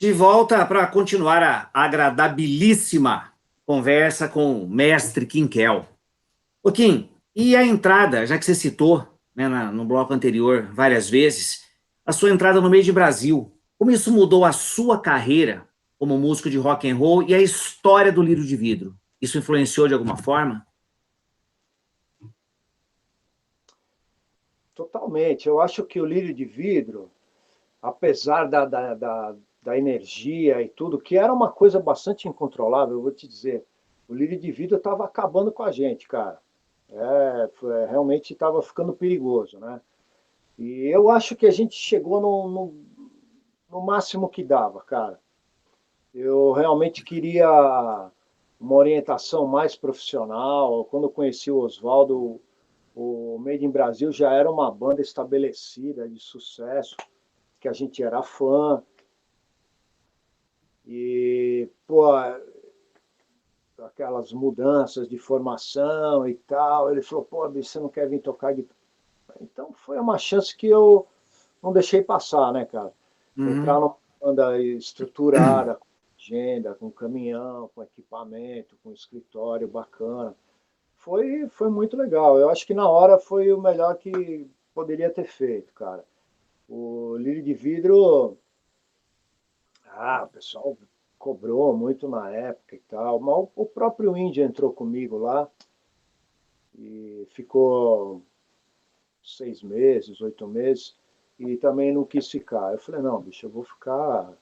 De volta para continuar a agradabilíssima conversa com o mestre Kim Kel. Ô Kim, e a entrada, já que você citou, né, no bloco anterior várias vezes, a sua entrada no meio de Brasil, como isso mudou a sua carreira como músico de rock and roll e a história do Lírio de Vidro? Isso influenciou de alguma forma? Totalmente. Eu acho que o Lírio de Vidro, apesar da energia e tudo, que era uma coisa bastante incontrolável, eu vou te dizer, o Lírio de Vidro estava acabando com a gente, cara. Realmente estava ficando perigoso, né? E eu acho que a gente chegou no máximo que dava, cara. Eu realmente queria uma orientação mais profissional. Quando eu conheci o Oswaldo, o Made in Brasil já era uma banda estabelecida, de sucesso, que a gente era fã. E, pô, aquelas mudanças de formação e tal. Ele falou, pô, bicho, você não quer vir tocar guitarra? Então foi uma chance que eu não deixei passar, né, cara? Entrar Uhum. numa banda estruturada, com agenda, com caminhão, com equipamento, com escritório bacana. Foi muito legal. Eu acho que na hora foi o melhor que poderia ter feito, cara. O Lírio de Vidro, o pessoal cobrou muito na época e tal, mas o próprio Índio entrou comigo lá e ficou 6 meses, 8 meses, e também não quis ficar. Eu falei, não, bicho, eu vou ficar, a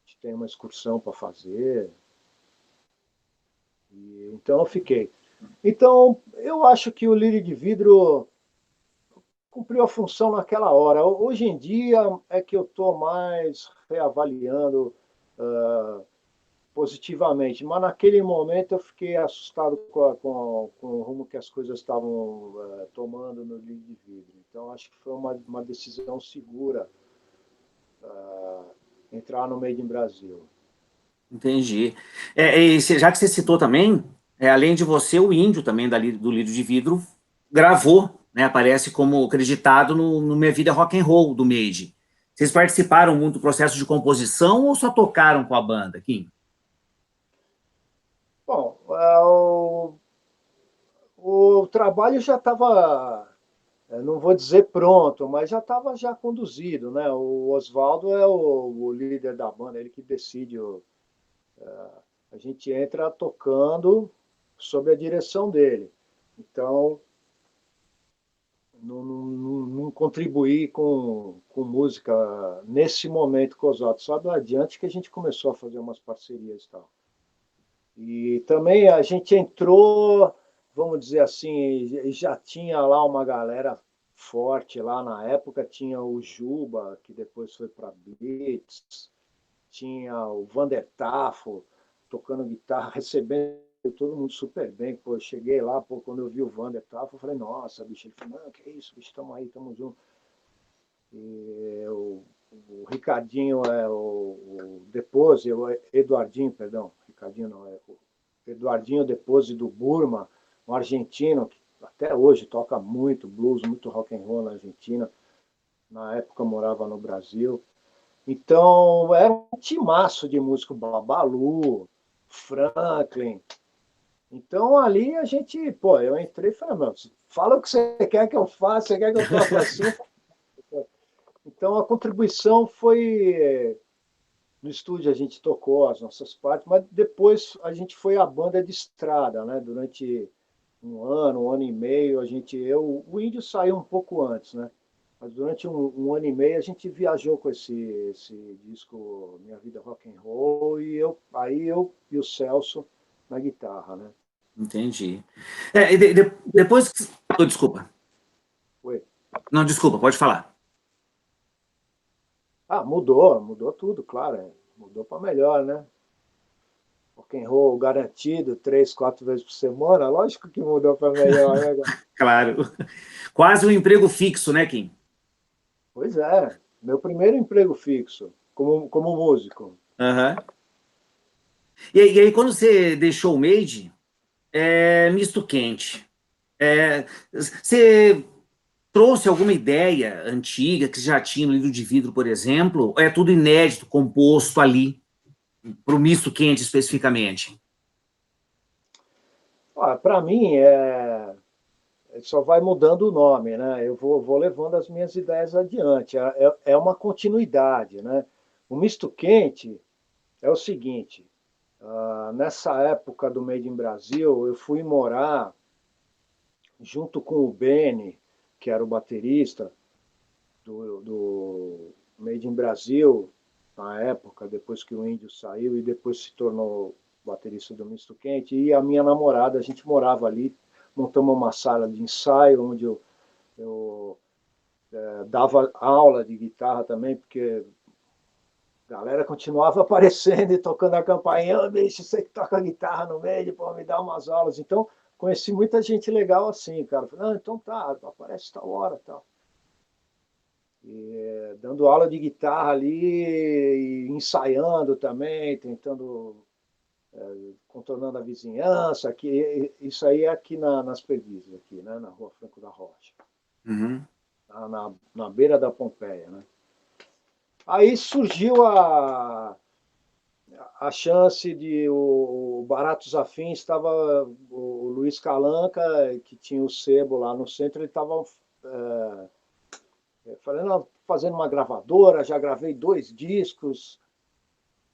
gente tem uma excursão para fazer, e, então eu fiquei. Então, eu acho que o Lírio de Vidro cumpriu a função naquela hora. Hoje em dia é que eu estou mais reavaliando positivamente, mas naquele momento eu fiquei assustado com o rumo que as coisas estavam tomando no Lírio de Vidro. Então, acho que foi uma decisão segura entrar no Made in Brasil. Entendi. Já que você citou também, além de você, o Índio também do Lírio de Vidro gravou, né? Aparece como acreditado no Minha Vida Rock and Roll do Made. Vocês participaram muito do processo de composição ou só tocaram com a banda, Kim? Bom, o trabalho já estava, não vou dizer pronto, mas já estava já conduzido, né? O Oswaldo é o líder da banda, ele que decide. A gente entra tocando sob a direção dele. Então, não contribuir com música nesse momento com os outros. Só do adiante que a gente começou a fazer umas parcerias e tal. E também a gente entrou, vamos dizer assim, já tinha lá uma galera forte lá na época, tinha o Juba, que depois foi para Blitz, tinha o Vander Tafo tocando guitarra, recebendo todo mundo super bem. Pô, eu cheguei lá, pô, quando eu vi o Vander Tafo, eu falei, nossa, bicho. Ele falou, não, que isso, bicho, estamos aí, estamos juntos. E o Ricardinho é o Depose, o Eduardinho, perdão, Ricardinho não, é o Eduardinho Depose do Burma, um argentino que até hoje toca muito blues, muito rock and roll na Argentina. Na época morava no Brasil. Então, era um timaço de músico, Babalu, Franklin. Então, ali a gente, pô, eu entrei e falei, meu, fala o que você quer que eu faça, você quer que eu toque assim? Então, a contribuição foi, no estúdio a gente tocou as nossas partes, mas depois a gente foi a banda de estrada, né? Durante um ano e meio, o Índio saiu um pouco antes, né? Mas durante um ano e meio a gente viajou com esse disco Minha Vida Rock and Roll aí eu e o Celso na guitarra, né? Entendi. Depois. Oh, desculpa. Foi. Não, desculpa, pode falar. Mudou tudo, claro, mudou para melhor, né? Rock and roll garantido 3, 4 vezes por semana, lógico que mudou para melhor, né? Claro. Quase um emprego fixo, né, Kim? Pois é, meu primeiro emprego fixo como músico. Aham. E aí, quando você deixou o Made, misto quente. Você trouxe alguma ideia antiga que você já tinha no livro de vidro, por exemplo? Ou é tudo inédito, composto ali, para o misto quente especificamente? Para mim, só vai mudando o nome, né? Eu vou levando as minhas ideias adiante. É uma continuidade, né? O misto quente é o seguinte: nessa época do Made in Brasil, eu fui morar junto com o Beni, que era o baterista do Made in Brasil, na época, depois que o Índio saiu e depois se tornou baterista do Misto Quente, e a minha namorada, a gente morava ali, montamos uma sala de ensaio, onde eu dava aula de guitarra também, porque a galera continuava aparecendo e tocando a campainha, oh, bicho, você que toca guitarra no meio, pô, me dá umas aulas. Então, conheci muita gente legal assim, cara. Falei, então tá, aparece tal hora, tal. E, dando aula de guitarra ali, e ensaiando também, tentando, contornando a vizinhança. Isso aí é aqui nas Perdizes, aqui, né, na Rua Franco da Rocha, Uhum. na beira da Pompeia, né? Aí surgiu a chance de o Baratos Afins estava o Luiz Calanca, que tinha o sebo lá no centro, ele estava falando, fazendo uma gravadora, já gravei 2 discos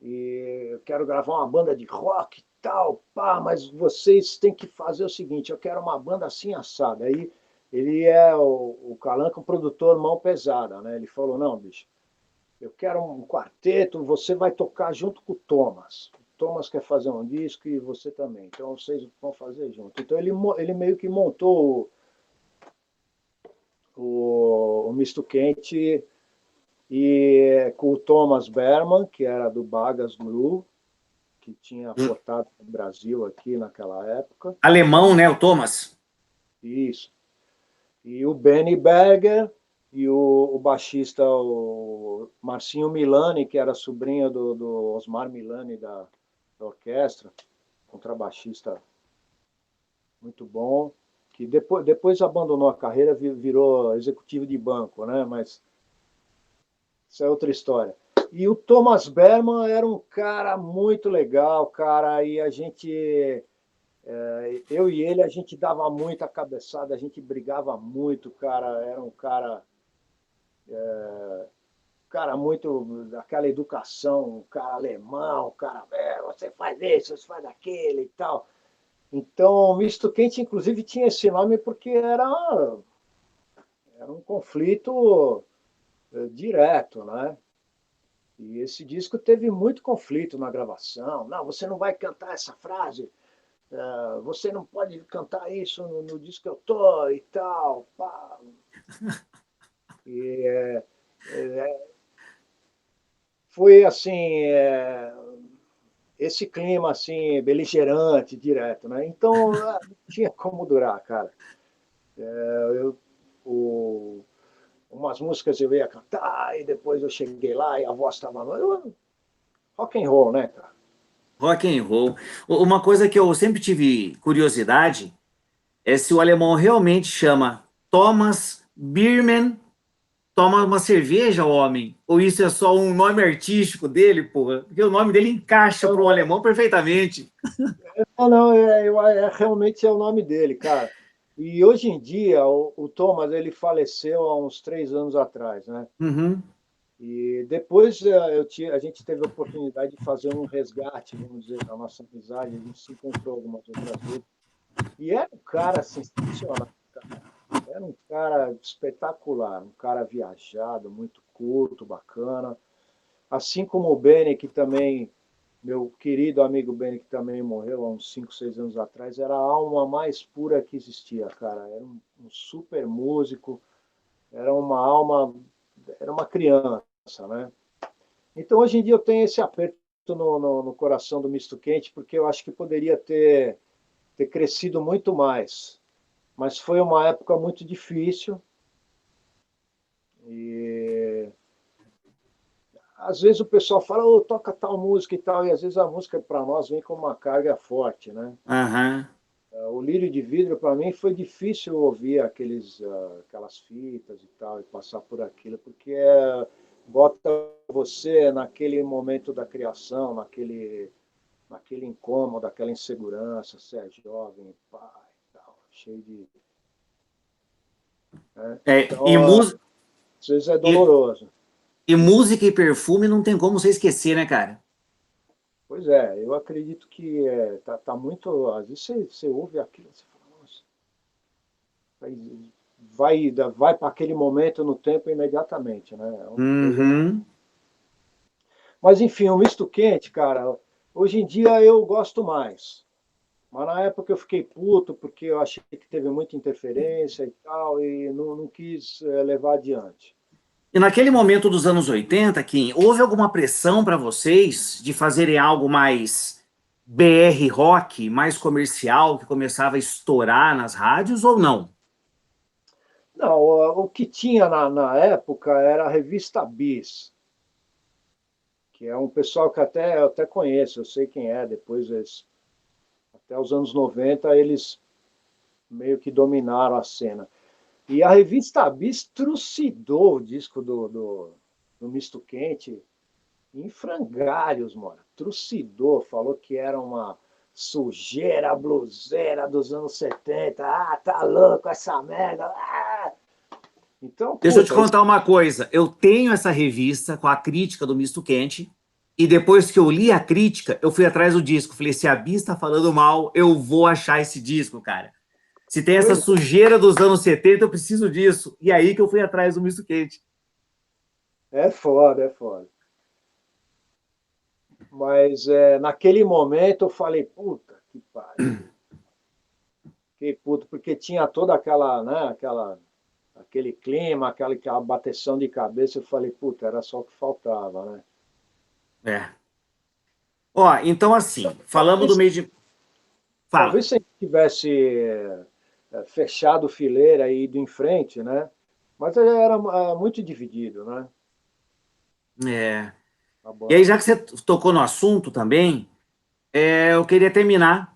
e eu quero gravar uma banda de rock e tal, pá, mas vocês têm que fazer o seguinte, eu quero uma banda assim assada. Aí ele é o Calanca, um produtor mão pesada, né? Ele falou, não, bicho, eu quero um quarteto, você vai tocar junto com o Thomas. O Thomas quer fazer um disco e você também. Então vocês vão fazer junto. Então ele meio que montou o Misto Quente e com o Thomas Berman, que era do Bagas Blue, que tinha portado no Brasil aqui naquela época. Alemão, né, o Thomas? Isso. E o Benny Berger e o baixista, o Marcinho Milani, que era sobrinho do Osmar Milani da orquestra, contrabaixista muito bom, que depois abandonou a carreira, virou executivo de banco, né? Mas isso é outra história. E o Thomas Berman era um cara muito legal, cara, e eu e ele, a gente dava muita cabeçada, a gente brigava muito, cara, era um cara muito daquela educação, um cara alemão, um cara, você faz isso, você faz aquele e tal. Então, o Misto Quente, inclusive, tinha esse nome porque era um conflito direto, né? E esse disco teve muito conflito na gravação. Não, você não vai cantar essa frase, você não pode cantar isso no disco que eu tô e tal. Pá. E foi assim, esse clima assim, beligerante, direto, né? Então, não tinha como durar, cara. O, umas músicas eu ia cantar e depois eu cheguei lá e a voz estava rock and roll, né, cara? Rock and roll. Uma coisa que eu sempre tive curiosidade é se o alemão realmente chama Thomas Biermann, toma uma cerveja, homem, ou isso é só um nome artístico dele, porra? Porque o nome dele encaixa para um alemão perfeitamente. Não, realmente é o nome dele, cara. E hoje em dia o Thomas ele faleceu há uns 3 anos atrás, né? Uhum. E depois a gente teve a oportunidade de fazer um resgate, vamos dizer, da nossa amizade. A gente se encontrou algumas outras vezes. E era um cara sensacional, cara. Era um cara espetacular, um cara viajado, muito culto, bacana. Assim como o Beni, que também, meu querido amigo Beni, que também morreu há uns 5, 6 anos atrás, era a alma mais pura que existia, cara. Era um super músico, era uma alma, era uma criança, né? Então, hoje em dia, eu tenho esse aperto no coração do Misto Quente, porque eu acho que poderia ter crescido muito mais. Mas foi uma época muito difícil e às vezes o pessoal fala, oh, toca tal música e tal, e às vezes a música para nós vem com uma carga forte, né? Aham. O Lírio de Vidro, para mim, foi difícil ouvir aquelas fitas e tal, e passar por aquilo, porque bota você naquele momento da criação, naquele incômodo, aquela insegurança, você é jovem, pai, tal, cheio de. Né? É, Então, às vezes é e, doloroso. e música e perfume não tem como você esquecer, né, cara? Pois é, eu acredito que tá muito. Às vezes você ouve aquilo, você fala, nossa, vai para aquele momento no tempo imediatamente, né? É uma coisa. Uhum. Mas enfim, o misto quente, cara, hoje em dia eu gosto mais. Mas na época eu fiquei puto porque eu achei que teve muita interferência e tal, e não quis levar adiante. E naquele momento dos anos 80, Kim, houve alguma pressão para vocês de fazerem algo mais BR rock, mais comercial, que começava a estourar nas rádios ou não? Não, o que tinha na época era a revista Bis, que é um pessoal que eu até conheço, eu sei quem é, depois até os anos 90 eles meio que dominaram a cena. E a revista Bis trucidou o disco do Misto Quente em frangalhos, mano. Trucidou, falou que era uma sujeira bluseira dos anos 70. Ah, tá louco essa merda. Ah! Então, Deixa eu te puta, isso contar uma coisa. Eu tenho essa revista com a crítica do Misto Quente, e depois que eu li a crítica, eu fui atrás do disco. Falei, se a Bia está falando mal, eu vou achar esse disco, cara. Se tem essa pois sujeira dos anos 70, eu preciso disso. E aí que eu fui atrás do Misto Quente. é foda, é foda. Mas naquele momento eu falei, puta que pariu. Fiquei puto, porque tinha toda aquela, né, aquele clima, aquela bateção de cabeça. Eu falei, puta, era só o que faltava, né? É. Ó, então assim, falamos do Talvez, mês de... Fala. talvez se a gente tivesse fechado fileira e ido em frente, né? Mas ele era muito dividido, né? É. A E aí, banda. já que você tocou no assunto também, eu queria terminar.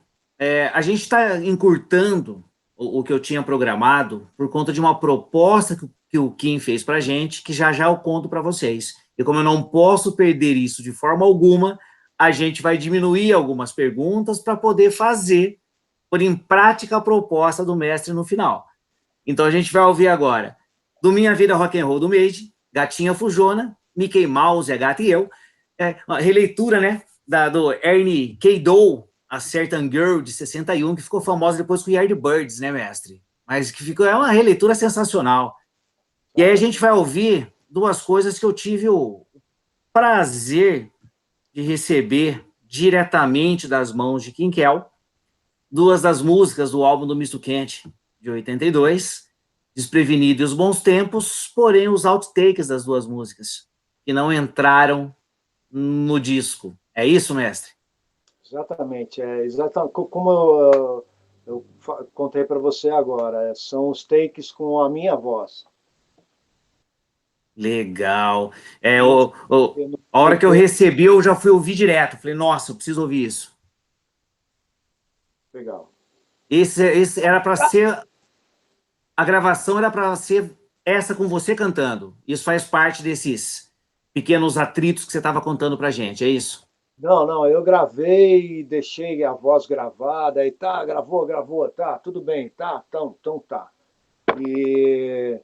A gente está encurtando o que eu tinha programado por conta de uma proposta que o Kim fez para a gente, que já já eu conto para vocês. E como eu não posso perder isso de forma alguma, a gente vai diminuir algumas perguntas para poder fazer, por em prática, a proposta do mestre no final. Então a gente vai ouvir agora do Minha Vida Rock and Roll do Made, Gatinha Fujona, Mickey Mouse, a Gata e Eu, uma releitura, né, do Ernie K. Doe, a Certain Girl, de 61, que ficou famosa depois com Yardbirds, né, mestre? Mas que ficou, é uma releitura sensacional. E aí a gente Exatamente. vai ouvir duas coisas que eu tive o prazer de receber diretamente das mãos de Kim Kell, duas das músicas do álbum do Misto Quente, de 82, Desprevenido e Os Bons Tempos, porém os outtakes das duas músicas, que não entraram no disco. É isso, mestre? Exatamente. Como eu contei para você agora, são os takes com a minha voz. Legal. Não, eu não A hora que eu editei. recebi, eu já fui ouvir direto. Falei, nossa, eu preciso ouvir isso. Legal. Esse era para ser. A gravação era para ser essa com você cantando. Isso faz parte desses pequenos atritos que você estava contando para gente, é isso? Não, não, eu gravei, deixei a voz gravada e tá, gravou, tá, tudo bem, tá, então tá. E,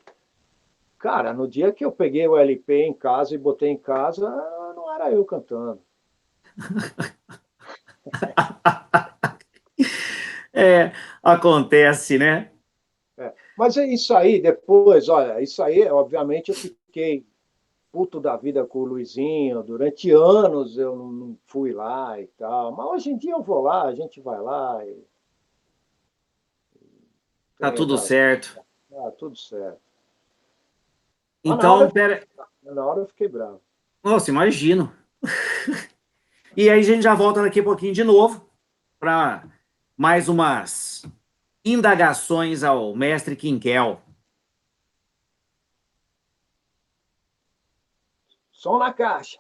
cara, no dia que eu peguei o LP em casa e botei em casa, não era eu cantando. É, acontece, né? Mas é isso aí, depois, olha, isso aí, obviamente, eu fiquei puto da vida com o Luizinho, durante anos eu não fui lá e tal, mas hoje em dia eu vou lá, a gente vai lá e Tá tem, tudo certo. tudo certo. Mas Então, pera. na hora eu fiquei bravo. Nossa, imagino. E aí a gente já volta daqui a pouquinho de novo para mais umas indagações ao mestre Quinquel. Som na caixa.